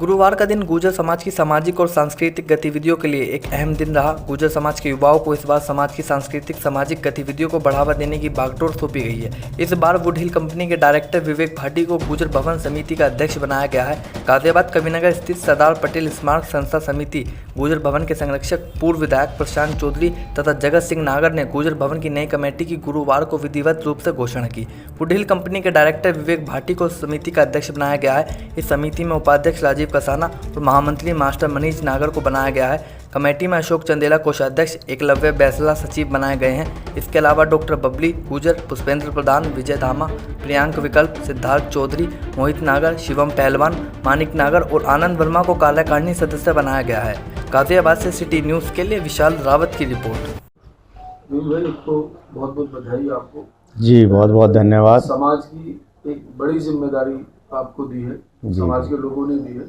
गुरुवार का दिन गुर्जर समाज की सामाजिक और सांस्कृतिक गतिविधियों के लिए एक अहम दिन रहा। गुर्जर समाज के युवाओं को इस बार समाज की सांस्कृतिक सामाजिक गतिविधियों को बढ़ावा देने की बागडोर सौंपी गई है। इस बार वुड हिल कंपनी के डायरेक्टर विवेक भाटी को गुर्जर भवन समिति का अध्यक्ष बनाया गया है। गाजियाबाद कविनगर स्थित सरदार पटेल स्मारक संस्था समिति गुर्जर भवन के संरक्षक पूर्व विधायक प्रशांत चौधरी तथा जगत सिंह नागर ने गुर्जर भवन की नई कमेटी की गुरुवार को विधिवत रूप से घोषणा की। वुड हिल कंपनी के डायरेक्टर विवेक भाटी को समिति का अध्यक्ष बनाया गया है। इस समिति में उपाध्यक्ष राजीव कसाना और महामंत्री मास्टर मनीष नागर को बनाया गया है। कमेटी में अशोक चंदेला कोषाध्यक्ष, एकलव्य बैसला सचिव बनाए गए हैं। इसके अलावा डॉक्टर बबली गुर्जर, पुष्पेंद्र प्रधान, विजय धामा, प्रियांक विकल्प, सिद्धार्थ चौधरी, मोहित नागर, शिवम पहलवान, मानिक नागर और आनंद वर्मा को कार्यकारिणी सदस्य बनाया गया है। गाजियाबाद से सिटी न्यूज़ के लिए विशाल रावत की रिपोर्ट। भाई आपको बहुत बहुत बधाई। आपको जी बहुत बहुत धन्यवाद। समाज की एक बड़ी जिम्मेदारी आपको दी है, समाज के लोगों ने दी है।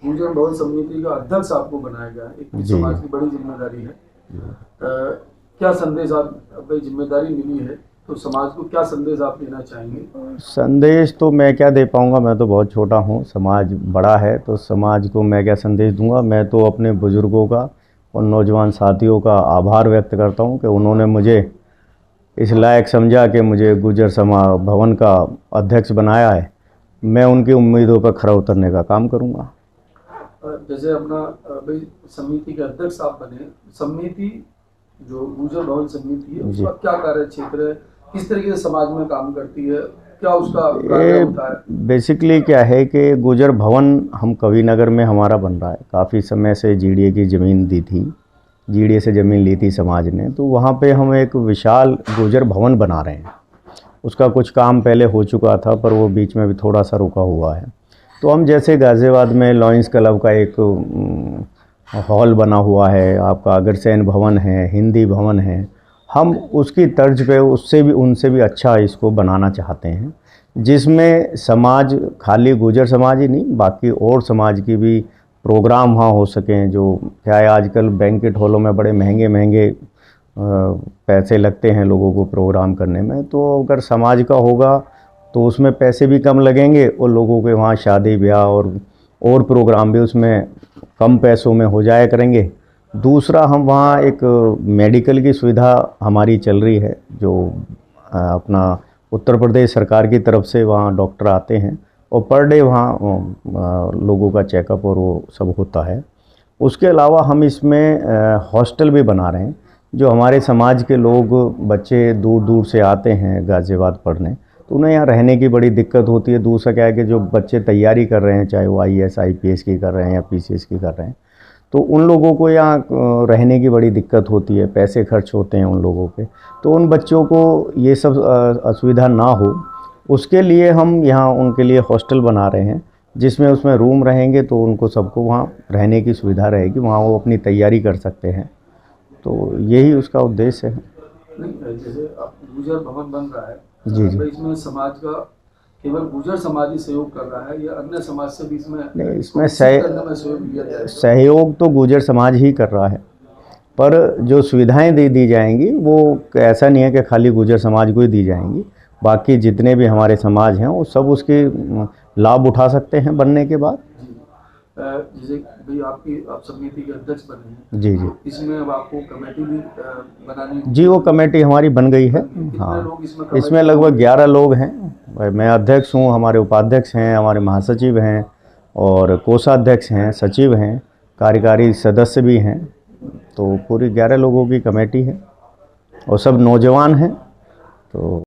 गुर्जर भवन समिति का अध्यक्ष आपको बनाया गया है, एक समाज की बड़ी जिम्मेदारी है। क्या संदेश आप भाई जिम्मेदारी मिली है तो समाज को क्या संदेश आप देना चाहेंगे? संदेश तो मैं क्या दे पाऊंगा, मैं तो बहुत छोटा हूं, समाज बड़ा है तो समाज को मैं क्या संदेश दूंगा। मैं तो अपने बुजुर्गों का और नौजवान साथियों का आभार व्यक्त करता हूं कि उन्होंने मुझे इस लायक समझा कि मुझे गुर्जर समाज भवन का अध्यक्ष बनाया है। मैं उनकी उम्मीदों पर खरा उतरने का काम करूँगा। जैसे अपना भाई समिति के अध्यक्ष आप बने, समिति जो गुर्जर भवन समिति है उसका क्या कार्य क्षेत्र है, किस तरीके से समाज में काम करती है, क्या उसका कार्य होता है? बेसिकली क्या है कि गुर्जर भवन हम कविनगर में हमारा बन रहा है। काफ़ी समय से जीडीए की ज़मीन दी थी, जीडीए से ज़मीन ली थी समाज ने, तो वहाँ पे हम एक विशाल गुर्जर भवन बना रहे हैं। उसका कुछ काम पहले हो चुका था पर वो बीच में भी थोड़ा सा रुका हुआ है। तो हम जैसे गाजियाबाद में लॉयंस क्लब का एक हॉल बना हुआ है, आपका अग्रसेन भवन है, हिंदी भवन है, हम उसकी तर्ज पे उससे भी उनसे भी अच्छा इसको बनाना चाहते हैं, जिसमें समाज खाली गुर्जर समाज ही नहीं बाकी और समाज की भी प्रोग्राम वहाँ हो सकें। जो क्या है आजकल बैंकेट हॉलों में बड़े महंगे महंगे पैसे लगते हैं लोगों को प्रोग्राम करने में, तो अगर समाज का होगा तो उसमें पैसे भी कम लगेंगे और लोगों के वहाँ शादी ब्याह और प्रोग्राम भी उसमें कम पैसों में हो जाया करेंगे। दूसरा हम वहाँ एक मेडिकल की सुविधा हमारी चल रही है, जो अपना उत्तर प्रदेश सरकार की तरफ से वहाँ डॉक्टर आते हैं और पर डे वहाँ लोगों का चेकअप और वो सब होता है। उसके अलावा हम इसमें हॉस्टल भी बना रहे हैं। जो हमारे समाज के लोग बच्चे दूर दूर से आते हैं गाजियाबाद पढ़ने, तो उन्हें यहाँ रहने की बड़ी दिक्कत होती है। दूसरा क्या है कि जो बच्चे तैयारी कर रहे हैं, चाहे वो IAS IPS की कर रहे हैं या PCS की कर रहे हैं, तो उन लोगों को यहाँ रहने की बड़ी दिक्कत होती है, पैसे खर्च होते हैं उन लोगों पे। तो उन बच्चों को ये सब असुविधा ना हो, उसके लिए हम यहाँ उनके लिए हॉस्टल बना रहे हैं, जिसमें उसमें रूम रहेंगे तो उनको सबको वहाँ रहने की सुविधा रहेगी, वहाँ वो अपनी तैयारी कर सकते हैं। तो यही उसका उद्देश्य है। जैसे अब गुर्जर भवन बन रहा है जी जी, इसमें समाज का केवल गुर्जर समाज ही सहयोग कर रहा है या अन्य समाज से भी इसमें नहीं, इसमें सहयोग लिया जाएगा? सहयोग तो गुर्जर समाज ही कर रहा है, पर जो सुविधाएं दी जाएंगी वो ऐसा नहीं है कि खाली गुर्जर समाज को ही दी जाएंगी। बाकी जितने भी हमारे समाज हैं वो सब उसके लाभ उठा सकते हैं बनने के बाद। जैसे भाई आप समिति के अध्यक्ष बने हैं, जी जी, इसमें अब आपको कमेटी भी बनानी? जी वो कमेटी हमारी बन गई है। हाँ, लोग इसमें लगभग 11 लोग हैं। मैं अध्यक्ष हूँ, हमारे उपाध्यक्ष हैं, हमारे महासचिव हैं और कोषाध्यक्ष हैं, सचिव हैं, कार्यकारी सदस्य भी हैं। तो पूरी 11 लोगों की कमेटी है और सब नौजवान हैं। तो